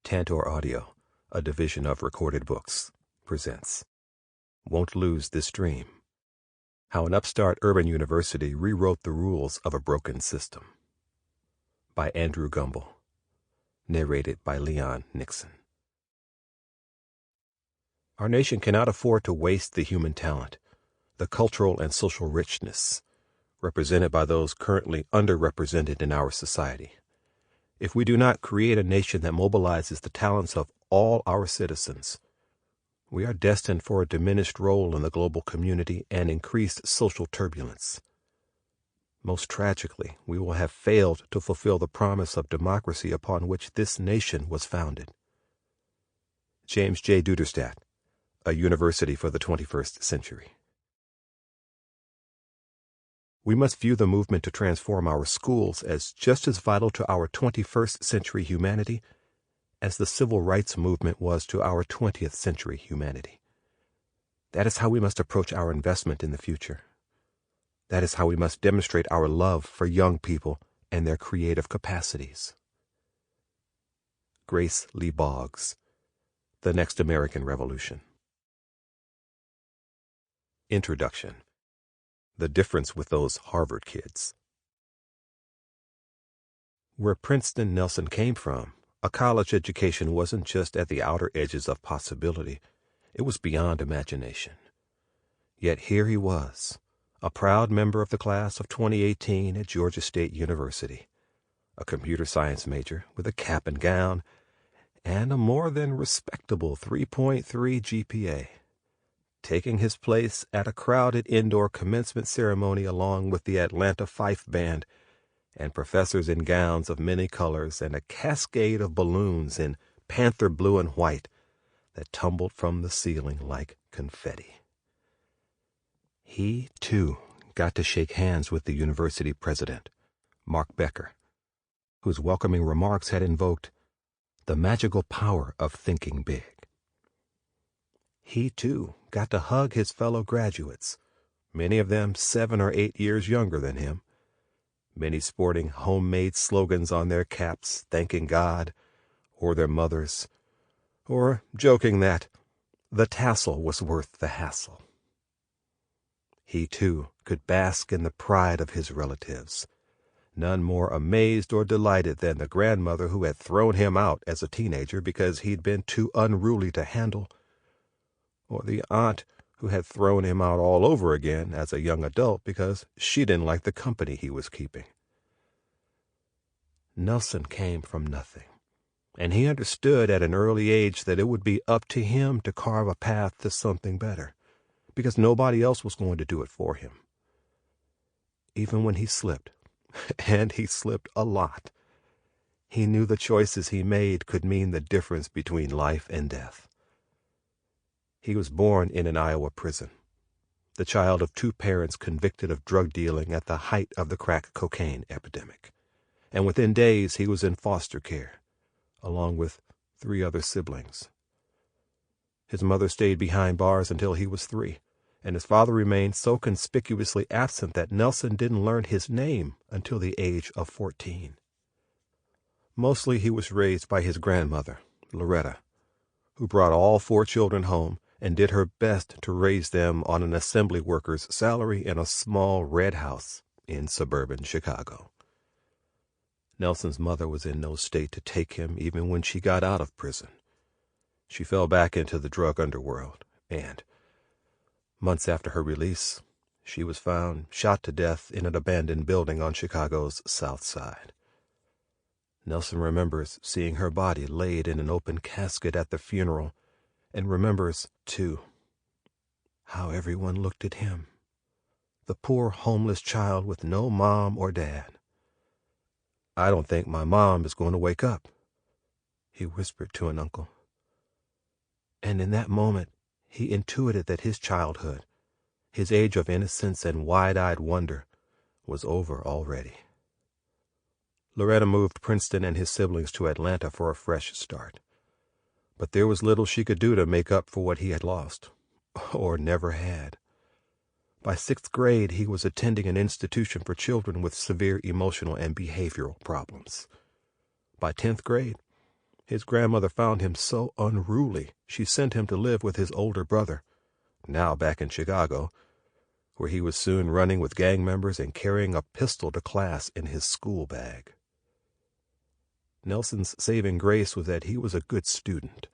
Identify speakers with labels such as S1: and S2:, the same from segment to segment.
S1: Tantor Audio, a division of Recorded Books, presents Won't Lose This Dream: How an Upstart Urban University Rewrote the Rules of a Broken System, by Andrew Gumbel, narrated by Nixon. Our nation cannot afford to waste the human talent, the cultural and social richness represented by those currently underrepresented in our society. If we do not create a nation that mobilizes the talents of all our citizens, we are destined for a diminished role in the global community and increased social turbulence. Most tragically, we will have failed to fulfill the promise of democracy upon which this nation was founded. James J. Duderstadt, A University for the 21st Century. We must view the movement to transform our schools as just as vital to our 21st century humanity as the civil rights movement was to our 20th century humanity. That is how we must approach our investment in the future. That is how we must demonstrate our love for young people and their creative capacities. Grace Lee Boggs, The Next American Revolution. Introduction. The difference with those Harvard kids. Where Princeton Nelson came from, a college education wasn't just at the outer edges of possibility, it was beyond imagination. Yet here he was, a proud member of the class of 2018 at Georgia State University, a computer science major with a cap and gown, and a more than respectable 3.3 GPA. Taking his place at a crowded indoor commencement ceremony along with the Atlanta Fife Band and professors in gowns of many colors and a cascade of balloons in panther blue and white that tumbled from the ceiling like confetti. He, too, got to shake hands with the university president, Mark Becker, whose welcoming remarks had invoked the magical power of thinking big. He, too, got to hug his fellow graduates, many of them 7 or 8 years younger than him, many sporting homemade slogans on their caps thanking God or their mothers, or joking that the tassel was worth the hassle. He, too, could bask in the pride of his relatives, none more amazed or delighted than the grandmother who had thrown him out as a teenager because he'd been too unruly to handle, or the aunt who had thrown him out all over again as a young adult because she didn't like the company he was keeping. Nelson came from nothing, and he understood at an early age that it would be up to him to carve a path to something better, because nobody else was going to do it for him. Even when he slipped, and he slipped a lot, he knew the choices he made could mean the difference between life and death. He was born in an Iowa prison, the child of 2 parents convicted of drug dealing at the height of the crack cocaine epidemic, and within days he was in foster care, along with 3 other siblings. His mother stayed behind bars until he was 3, and his father remained so conspicuously absent that Nelson didn't learn his name until the age of 14. Mostly he was raised by his grandmother, Loretta, who brought all 4 children home and did her best to raise them on an assembly worker's salary in a small red house in suburban Chicago. Nelson's mother was in no state to take him even when she got out of prison. She fell back into the drug underworld, and months after her release, she was found shot to death in an abandoned building on Chicago's South Side. Nelson remembers seeing her body laid in an open casket at the funeral, and remembers, too, how everyone looked at him, the poor homeless child with no mom or dad. "I don't think my mom is going to wake up," he whispered to an uncle. And in that moment, he intuited that his childhood, his age of innocence and wide-eyed wonder, was over already. Loretta moved Princeton and his siblings to Atlanta for a fresh start. But there was little she could do to make up for what he had lost, or never had. By 6th grade, he was attending an institution for children with severe emotional and behavioral problems. By 10th grade, His grandmother found him so unruly, she sent him to live with his older brother, now back in Chicago, where he was soon running with gang members and carrying a pistol to class in his school bag. Nelson's saving grace was that he was a good student,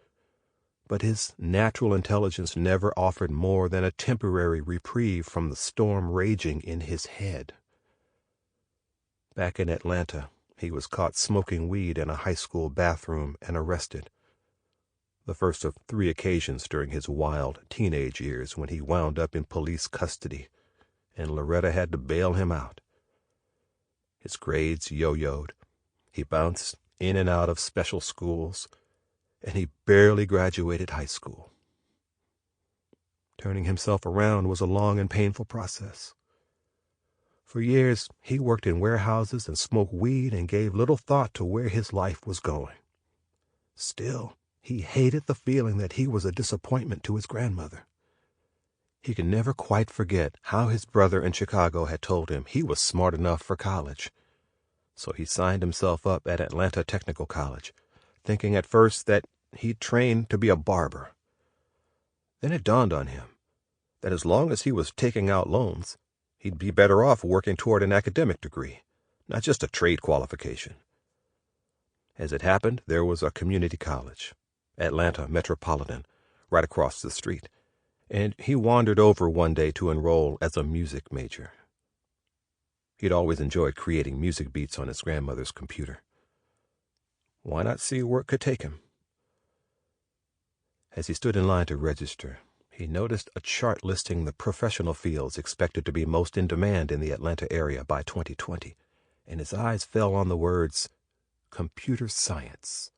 S1: but his natural intelligence never offered more than a temporary reprieve from the storm raging in his head. Back in Atlanta, he was caught smoking weed in a high school bathroom and arrested, the first of 3 occasions during his wild teenage years when he wound up in police custody, and Loretta had to bail him out. His grades yo-yoed. He bounced in and out of special schools, and he barely graduated high school. Turning himself around was a long and painful process. For years, he worked in warehouses and smoked weed and gave little thought to where his life was going. Still, he hated the feeling that he was a disappointment to his grandmother. He could never quite forget how his brother in Chicago had told him he was smart enough for college. So he signed himself up at Atlanta Technical College, thinking at first that he'd train to be a barber. Then it dawned on him that as long as he was taking out loans, he'd be better off working toward an academic degree, not just a trade qualification. As it happened, there was a community college, Atlanta Metropolitan, right across the street, and he wandered over one day to enroll as a music major. He'd always enjoyed creating music beats on his grandmother's computer. Why not see where it could take him? As he stood in line to register, he noticed a chart listing the professional fields expected to be most in demand in the Atlanta area by 2020, and his eyes fell on the words, computer science.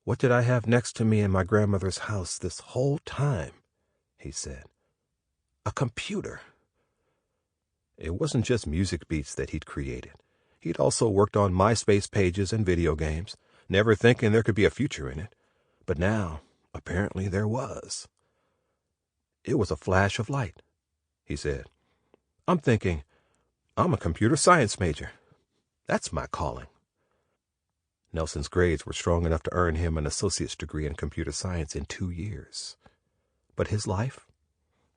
S1: "What did I have next to me in my grandmother's house this whole time?" he said. "A computer." It wasn't just music beats that he'd created. He'd also worked on MySpace pages and video games, never thinking there could be a future in it. But now, apparently there was. It was a flash of light, he said. "I'm thinking, I'm a computer science major. That's my calling." Nelson's grades were strong enough to earn him an associate's degree in computer science in 2 years. But his life,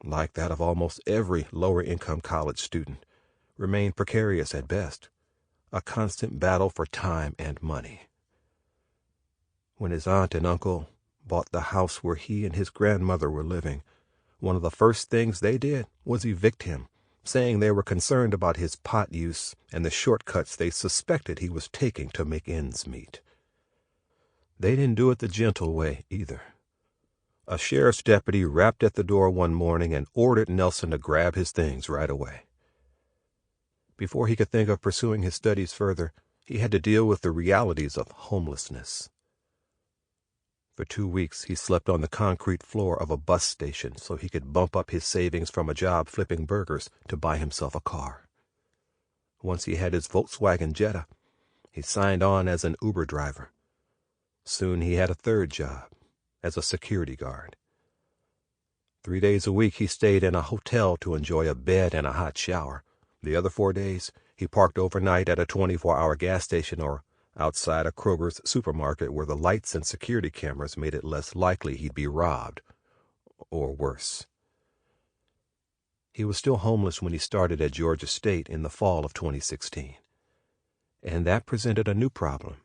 S1: like that of almost every lower-income college student, remained precarious at best, a constant battle for time and money. When his aunt and uncle bought the house where he and his grandmother were living, one of the first things they did was evict him, saying they were concerned about his pot use and the shortcuts they suspected he was taking to make ends meet. They didn't do it the gentle way either. A sheriff's deputy rapped at the door one morning and ordered Nelson to grab his things right away. Before he could think of pursuing his studies further, he had to deal with the realities of homelessness. For 2 weeks, he slept on the concrete floor of a bus station so he could bump up his savings from a job flipping burgers to buy himself a car. Once he had his Volkswagen Jetta, he signed on as an Uber driver. Soon he had a third job, as a security guard. 3 days a week he stayed in a hotel to enjoy a bed and a hot shower. The other 4 days, he parked overnight at a 24-hour gas station or outside a Kroger's supermarket where the lights and security cameras made it less likely he'd be robbed, or worse. He was still homeless when he started at Georgia State in the fall of 2016. And that presented a new problem.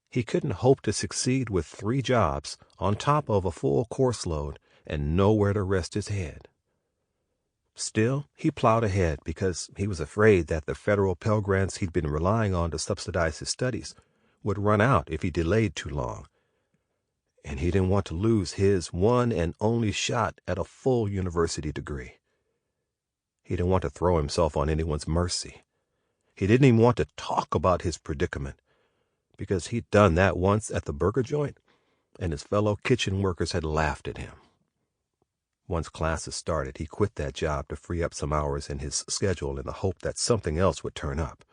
S1: He couldn't hope to succeed with 3 jobs on top of a full course load and nowhere to rest his head. Still, he plowed ahead because he was afraid that the federal Pell Grants he'd been relying on to subsidize his studies would run out if he delayed too long. And he didn't want to lose his one and only shot at a full university degree. He didn't want to throw himself on anyone's mercy. He didn't even want to talk about his predicament, because he'd done that once at the burger joint, and his fellow kitchen workers had laughed at him. Once classes started, he quit that job to free up some hours in his schedule in the hope that something else would turn up.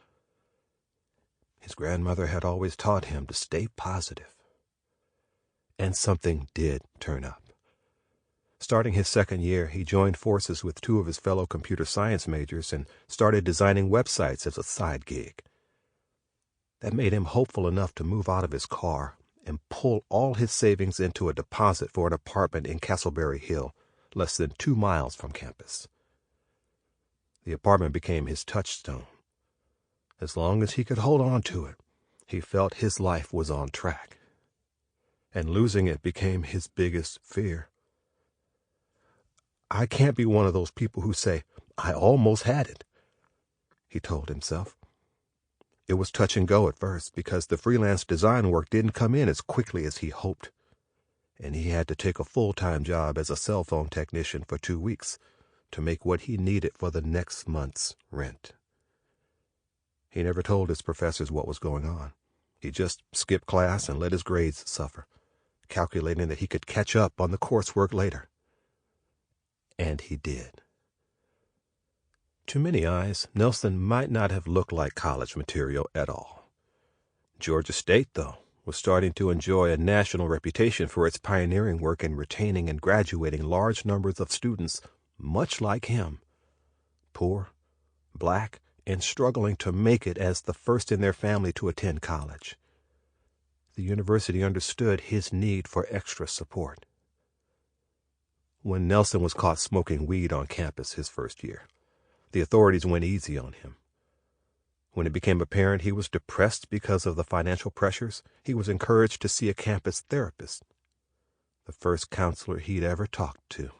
S1: His grandmother had always taught him to stay positive. And something did turn up. Starting his second year, he joined forces with 2 of his fellow computer science majors and started designing websites as a side gig. that made him hopeful enough to move out of his car and pull all his savings into a deposit for an apartment in Castleberry Hill, less than 2 miles from campus. The apartment became his touchstone. As long as he could hold on to it, he felt his life was on track. And losing it became his biggest fear. "I can't be one of those people who say, 'I almost had it,'" he told himself. It was touch and go at first because the freelance design work didn't come in as quickly as he hoped, and he had to take a full-time job as a cell phone technician for 2 weeks to make what he needed for the next month's rent. He never told his professors what was going on. He just skipped class and let his grades suffer, calculating that he could catch up on the coursework later. And he did. To many eyes, Nelson might not have looked like college material at all. Georgia State, though, was starting to enjoy a national reputation for its pioneering work in retaining and graduating large numbers of students much like him, poor, black, and struggling to make it as the first in their family to attend college. The university understood his need for extra support. When Nelson was caught smoking weed on campus his first year, the authorities went easy on him. When it became apparent he was depressed because of the financial pressures, he was encouraged to see a campus therapist, the first counselor he'd ever talked to.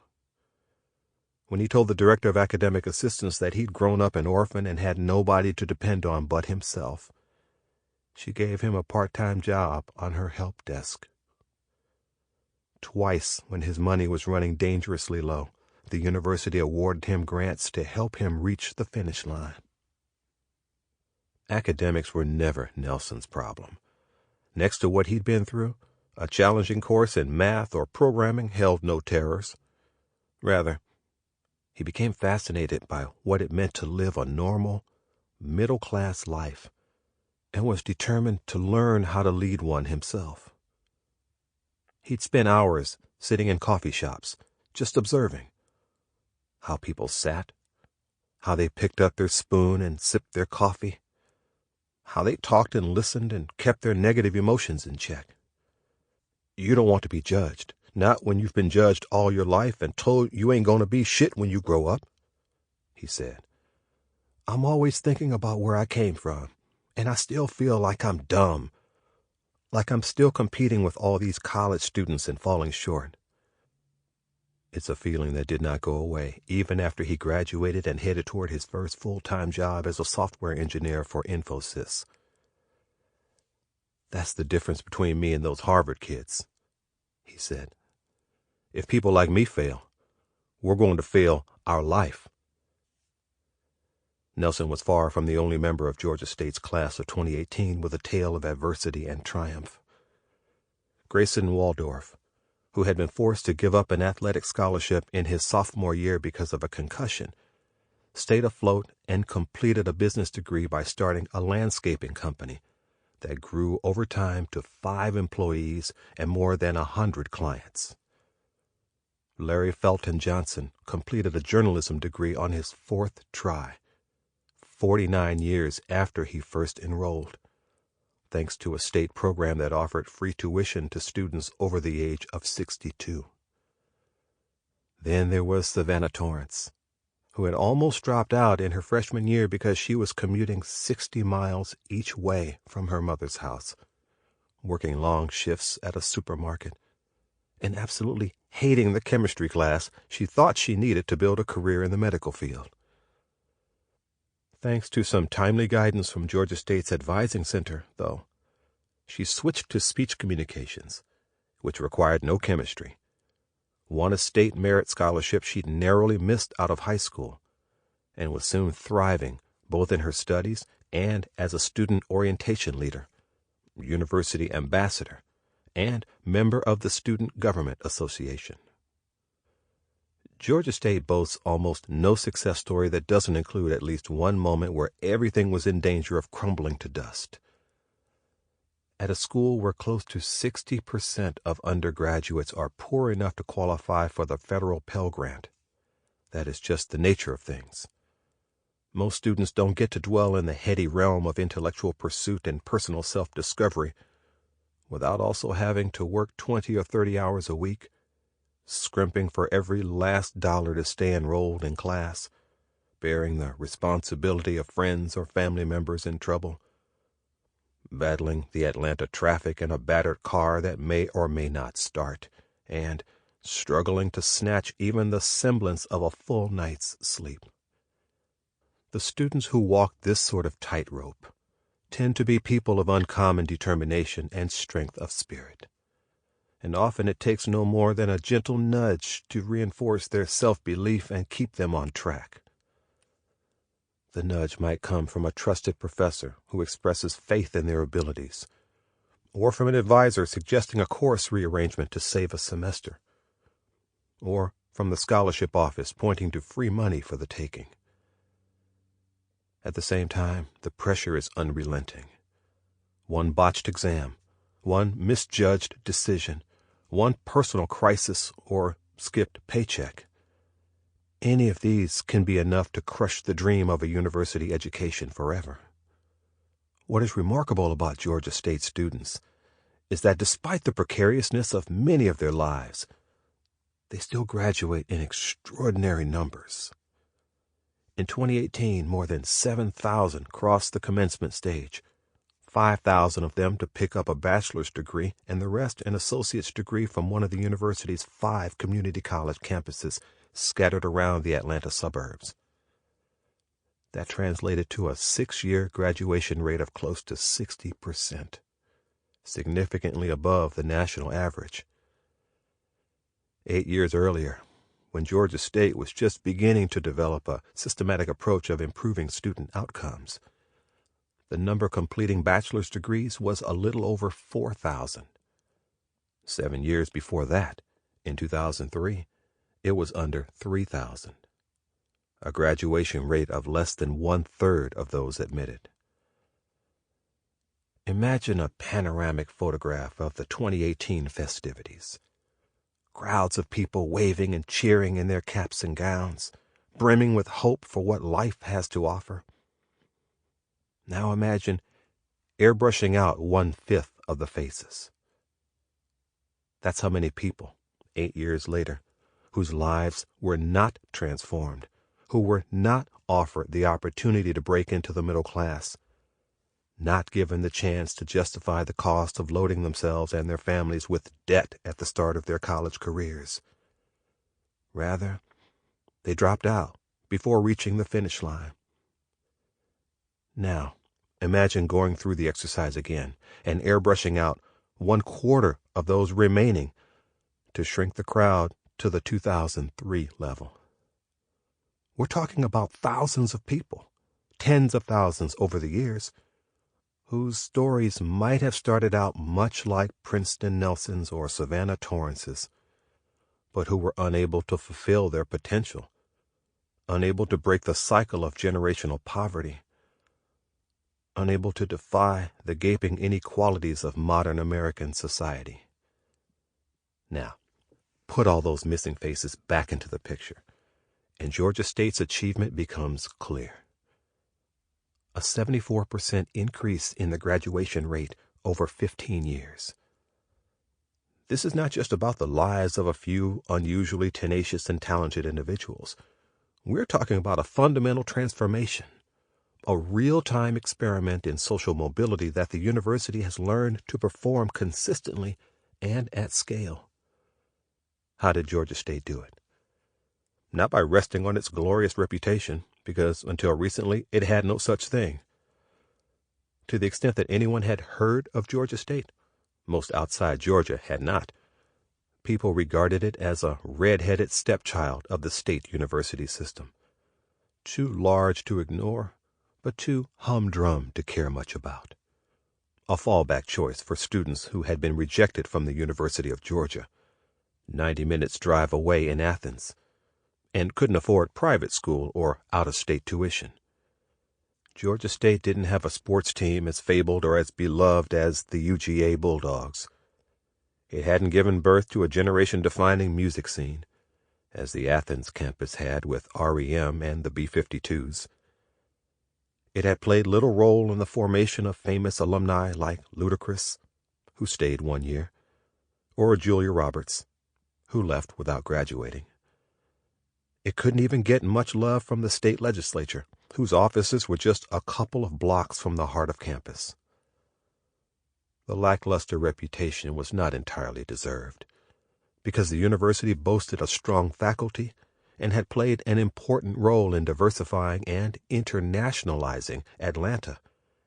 S1: When he told the director of academic assistance that he'd grown up an orphan and had nobody to depend on but himself, she gave him a part-time job on her help desk. Twice, when his money was running dangerously low, the university awarded him grants to help him reach the finish line. Academics were never Nelson's problem. Next to what he'd been through, a challenging course in math or programming held no terrors. Rather, he became fascinated by what it meant to live a normal, middle-class life, and was determined to learn how to lead one himself. He'd spend hours sitting in coffee shops, just observing how people sat, how they picked up their spoon and sipped their coffee, how they talked and listened and kept their negative emotions in check. You don't want to be judged, not when you've been judged all your life and told you ain't going to be shit when you grow up, he said. I'm always thinking about where I came from, and I still feel like I'm dumb, like I'm still competing with all these college students and falling short. It's a feeling that did not go away, even after he graduated and headed toward his first full-time job as a software engineer for Infosys. That's the difference between me and those Harvard kids, he said. If people like me fail, we're going to fail our life. Nelson was far from the only member of Georgia State's class of 2018 with a tale of adversity and triumph. Grayson Waldorf, who had been forced to give up an athletic scholarship in his sophomore year because of a concussion, stayed afloat and completed a business degree by starting a landscaping company that grew over time to 5 employees and more than 100 clients. Larry Felton Johnson completed a journalism degree on his 4th try, 49 years after he first enrolled, thanks to a state program that offered free tuition to students over the age of 62. Then there was Savannah Torrance, who had almost dropped out in her freshman year because she was commuting 60 miles each way from her mother's house, working long shifts at a supermarket, and absolutely hating the chemistry class she thought she needed to build a career in the medical field. Thanks to some timely guidance from Georgia State's Advising Center, though, she switched to speech communications, which required no chemistry, won a state merit scholarship she'd narrowly missed out of high school, and was soon thriving both in her studies and as a student orientation leader, university ambassador, and member of the Student Government Association. Georgia State boasts almost no success story that doesn't include at least one moment where everything was in danger of crumbling to dust. At a school where close to 60% of undergraduates are poor enough to qualify for the federal Pell Grant, that is just the nature of things. Most students don't get to dwell in the heady realm of intellectual pursuit and personal self-discovery without also having to work 20 or 30 hours a week, scrimping for every last dollar to stay enrolled in class, bearing the responsibility of friends or family members in trouble, battling the Atlanta traffic in a battered car that may or may not start, and struggling to snatch even the semblance of a full night's sleep. The students who walk this sort of tightrope tend to be people of uncommon determination and strength of spirit, and often it takes no more than a gentle nudge to reinforce their self-belief and keep them on track. The nudge might come from a trusted professor who expresses faith in their abilities, or from an advisor suggesting a course rearrangement to save a semester, or from the scholarship office pointing to free money for the taking. At the same time, the pressure is unrelenting. One botched exam, one misjudged decision, one personal crisis or skipped paycheck. Any of these can be enough to crush the dream of a university education forever. What is remarkable about Georgia State students is that despite the precariousness of many of their lives, they still graduate in extraordinary numbers. In 2018, more than 7,000 crossed the commencement stage, 5,000 of them to pick up a bachelor's degree and the rest an associate's degree from one of the university's 5 community college campuses scattered around the Atlanta suburbs. That translated to a 6-year graduation rate of close to 60%, significantly above the national average. 8 years earlier, when Georgia State was just beginning to develop a systematic approach of improving student outcomes, the number completing bachelor's degrees was a little over 4,000. 7 years before that, in 2003, it was under 3,000, a graduation rate of less than 1/3 of those admitted. Imagine a panoramic photograph of the 2018 festivities. Crowds of people waving and cheering in their caps and gowns, brimming with hope for what life has to offer. Now imagine airbrushing out 1/5 of the faces. That's how many people, 8 years later, whose lives were not transformed, who were not offered the opportunity to break into the middle class, not given the chance to justify the cost of loading themselves and their families with debt at the start of their college careers. Rather, they dropped out before reaching the finish line. Now, imagine going through the exercise again and airbrushing out 1/4 of those remaining to shrink the crowd to the 2003 level. We're talking about thousands of people, tens of thousands over the years, whose stories might have started out much like Princeton Nelson's or Savannah Torrance's, but who were unable to fulfill their potential, unable to break the cycle of generational poverty, unable to defy the gaping inequalities of modern American society. Now, put all those missing faces back into the picture, and Georgia State's achievement becomes clear. A 74% increase in the graduation rate over 15 years. This is not just about the lives of a few unusually tenacious and talented individuals. We're talking about a fundamental transformation, a real-time experiment in social mobility that the university has learned to perform consistently and at scale. How did Georgia State do it? Not by resting on its glorious reputation, because until recently it had no such thing. To the extent that anyone had heard of Georgia State, most outside Georgia had not. People regarded it as a red-headed stepchild of the state university system, too large to ignore, but too humdrum to care much about. A fallback choice for students who had been rejected from the University of Georgia, 90 minutes drive away in Athens, and couldn't afford private school or out-of-state tuition. Georgia State didn't have a sports team as fabled or as beloved as the UGA Bulldogs. It hadn't given birth to a generation-defining music scene, as the Athens campus had with REM and the B-52s. It had played little role in the formation of famous alumni like Ludacris, who stayed 1 year, or Julia Roberts, who left without graduating. It couldn't even get much love from the state legislature, whose offices were just a couple of blocks from the heart of campus. The lackluster reputation was not entirely deserved, because the university boasted a strong faculty and had played an important role in diversifying and internationalizing Atlanta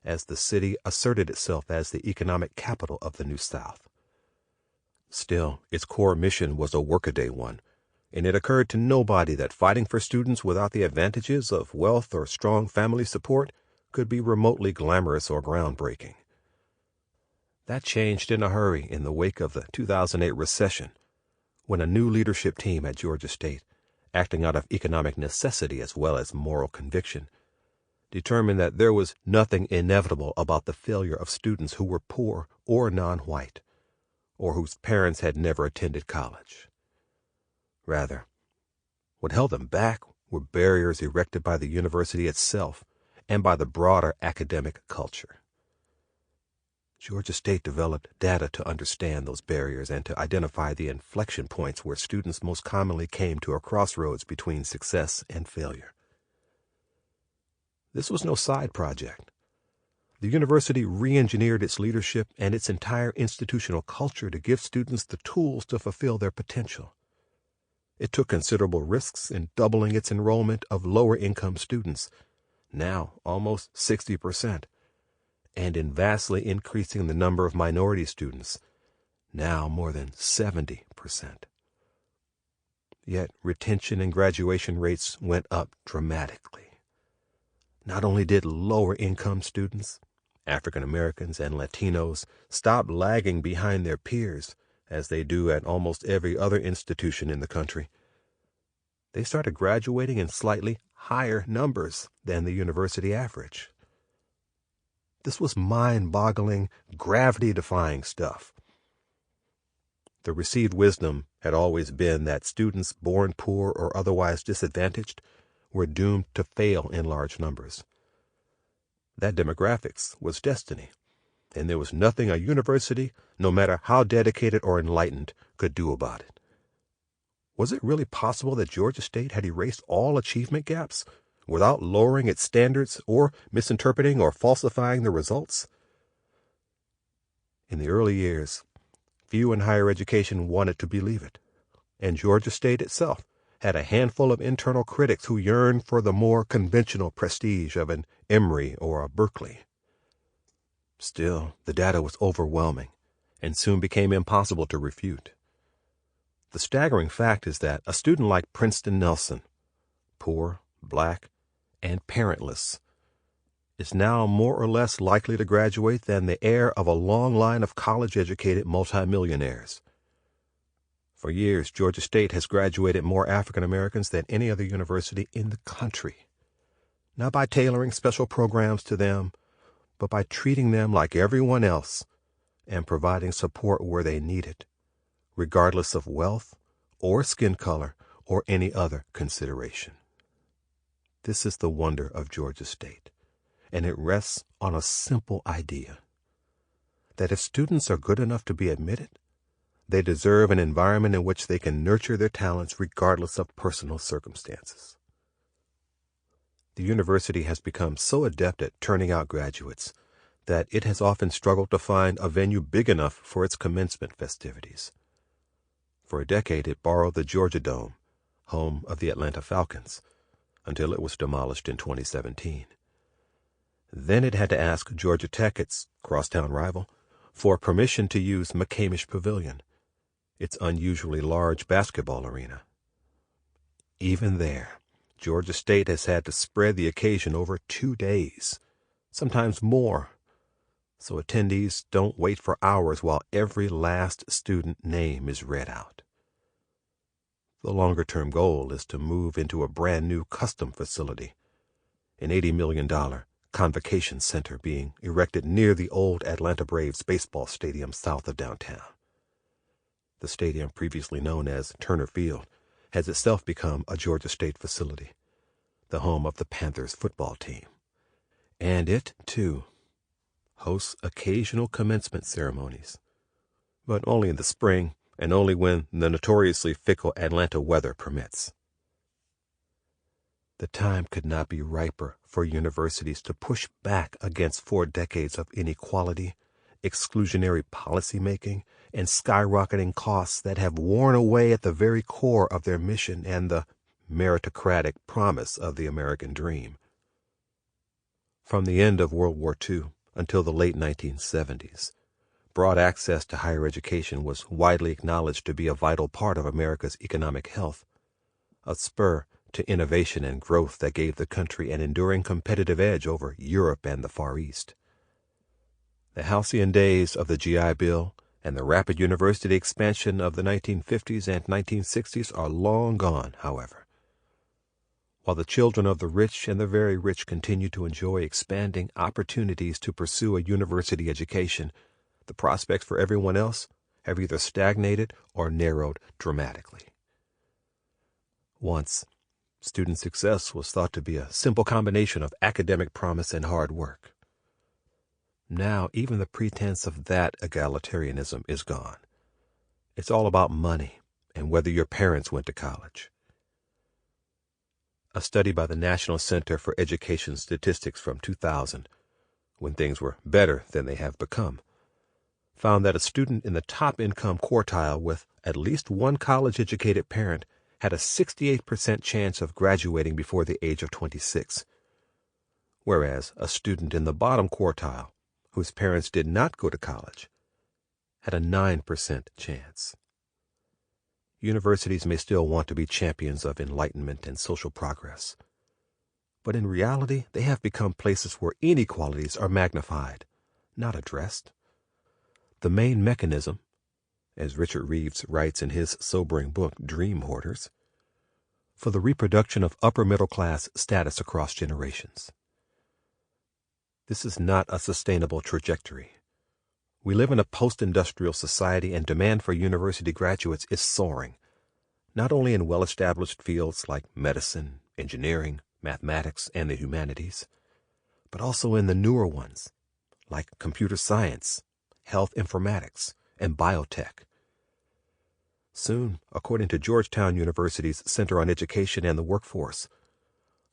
S1: as the city asserted itself as the economic capital of the New South. Still, its core mission was a workaday one, and it occurred to nobody that fighting for students without the advantages of wealth or strong family support could be remotely glamorous or groundbreaking. That changed in a hurry in the wake of the 2008 recession, when a new leadership team at Georgia State, acting out of economic necessity as well as moral conviction, determined that there was nothing inevitable about the failure of students who were poor or non-white, or whose parents had never attended college. Rather, what held them back were barriers erected by the university itself and by the broader academic culture. Georgia State developed data to understand those barriers and to identify the inflection points where students most commonly came to a crossroads between success and failure. This was no side project. The university re-engineered its leadership and its entire institutional culture to give students the tools to fulfill their potential. It took considerable risks in doubling its enrollment of lower-income students, now almost 60%, and in vastly increasing the number of minority students, now more than 70%. Yet retention and graduation rates went up dramatically. Not only did lower-income students, African Americans and Latinos, stop lagging behind their peers, as they do at almost every other institution in the country, they started graduating in slightly higher numbers than the university average. This was mind-boggling, gravity-defying stuff. The received wisdom had always been that students born poor or otherwise disadvantaged were doomed to fail in large numbers. That demographics was destiny, and there was nothing a university, no matter how dedicated or enlightened, could do about it. Was it really possible that Georgia State had erased all achievement gaps without lowering its standards or misinterpreting or falsifying the results? In the early years, few in higher education wanted to believe it, and Georgia State itself had a handful of internal critics who yearned for the more conventional prestige of an Emory or a Berkeley. Still, the data was overwhelming and soon became impossible to refute. The staggering fact is that a student like Princeton Nelson, poor, black, and parentless, is now more or less likely to graduate than the heir of a long line of college-educated multimillionaires. For years, Georgia State has graduated more African Americans than any other university in the country, not by tailoring special programs to them, but by treating them like everyone else and providing support where they need it, regardless of wealth or skin color or any other consideration. This is the wonder of Georgia State, and it rests on a simple idea that if students are good enough to be admitted, they deserve an environment in which they can nurture their talents regardless of personal circumstances. The university has become so adept at turning out graduates that it has often struggled to find a venue big enough for its commencement festivities. For a decade, it borrowed the Georgia Dome, home of the Atlanta Falcons, until it was demolished in 2017. Then it had to ask Georgia Tech, its crosstown rival, for permission to use McCamish Pavilion, its unusually large basketball arena. Even there, Georgia State has had to spread the occasion over 2 days, sometimes more, so attendees don't wait for hours while every last student name is read out. The longer-term goal is to move into a brand-new custom facility, an $80 million convocation center being erected near the old Atlanta Braves baseball stadium south of downtown. The stadium, previously known as Turner Field, has itself become a Georgia State facility, the home of the Panthers football team. And it, too, hosts occasional commencement ceremonies, but only in the spring and only when the notoriously fickle Atlanta weather permits. The time could not be riper for universities to push back against 4 decades of inequality, exclusionary policymaking, and skyrocketing costs that have worn away at the very core of their mission and the meritocratic promise of the American dream. From the end of World War II until the late 1970s, broad access to higher education was widely acknowledged to be a vital part of America's economic health, a spur to innovation and growth that gave the country an enduring competitive edge over Europe and the Far East. The halcyon days of the GI Bill and the rapid university expansion of the 1950s and 1960s are long gone, however. While the children of the rich and the very rich continue to enjoy expanding opportunities to pursue a university education, the prospects for everyone else have either stagnated or narrowed dramatically. Once, student success was thought to be a simple combination of academic promise and hard work. Now, even the pretense of that egalitarianism is gone. It's all about money and whether your parents went to college. A study by the National Center for Education Statistics from 2000, when things were better than they have become, found that a student in the top income quartile with at least one college-educated parent had a 68% chance of graduating before the age of 26, whereas a student in the bottom quartile, whose parents did not go to college, had a 9% chance. Universities may still want to be champions of enlightenment and social progress, but in reality they have become places where inequalities are magnified, not addressed. The main mechanism, as Richard Reeves writes in his sobering book, Dream Hoarders, for the reproduction of upper-middle-class status across generations. This is not a sustainable trajectory. We live in a post-industrial society, and demand for university graduates is soaring, not only in well-established fields like medicine, engineering, mathematics, and the humanities, but also in the newer ones like computer science, health informatics, and biotech. Soon, according to Georgetown University's Center on Education and the Workforce,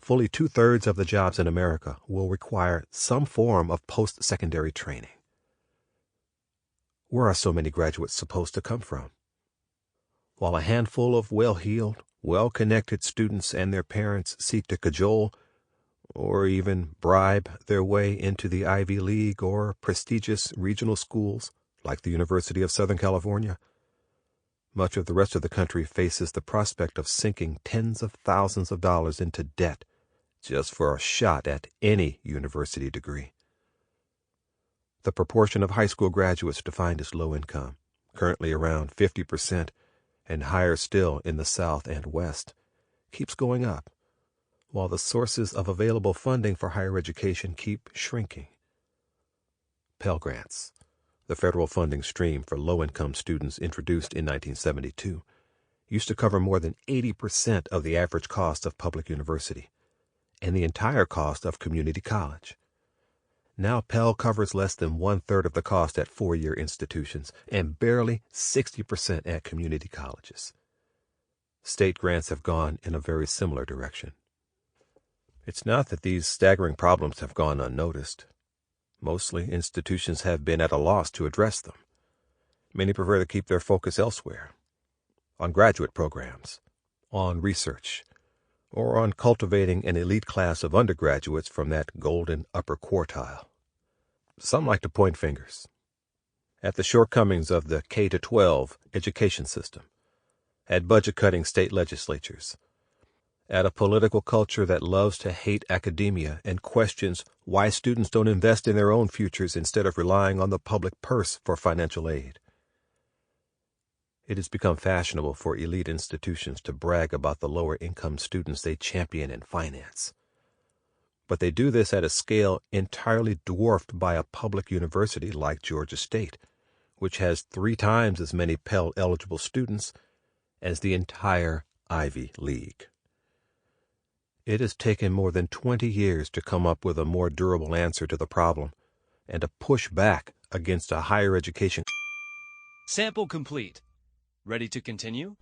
S1: fully 2/3 of the jobs in America will require some form of post-secondary training. Where are so many graduates supposed to come from? While a handful of well-heeled, well-connected students and their parents seek to cajole or even bribe their way into the Ivy League or prestigious regional schools like the University of Southern California, much of the rest of the country faces the prospect of sinking tens of thousands of dollars into debt just for a shot at any university degree. The proportion of high school graduates defined as low income, currently around 50% and higher still in the South and West, keeps going up, while the sources of available funding for higher education keep shrinking. Pell Grants, the federal funding stream for low-income students introduced in 1972, used to cover more than 80% of the average cost of public university and the entire cost of community college. Now Pell covers less than 1/3 of the cost at four-year institutions and barely 60% at community colleges. State grants have gone in a very similar direction. It's not that these staggering problems have gone unnoticed. Mostly, institutions have been at a loss to address them. Many prefer to keep their focus elsewhere, on graduate programs, on research, or on cultivating an elite class of undergraduates from that golden upper quartile. Some like to point fingers at the shortcomings of the K-12 education system, at budget-cutting state legislatures, at a political culture that loves to hate academia and questions why students don't invest in their own futures instead of relying on the public purse for financial aid. It has become fashionable for elite institutions to brag about the lower-income students they champion and finance. But they do this at a scale entirely dwarfed by a public university like Georgia State, which has 3 times as many Pell-eligible students as the entire Ivy League. It has taken more than 20 years to come up with a more durable answer to the problem and to push back against a higher education.
S2: Sample complete. Ready to continue?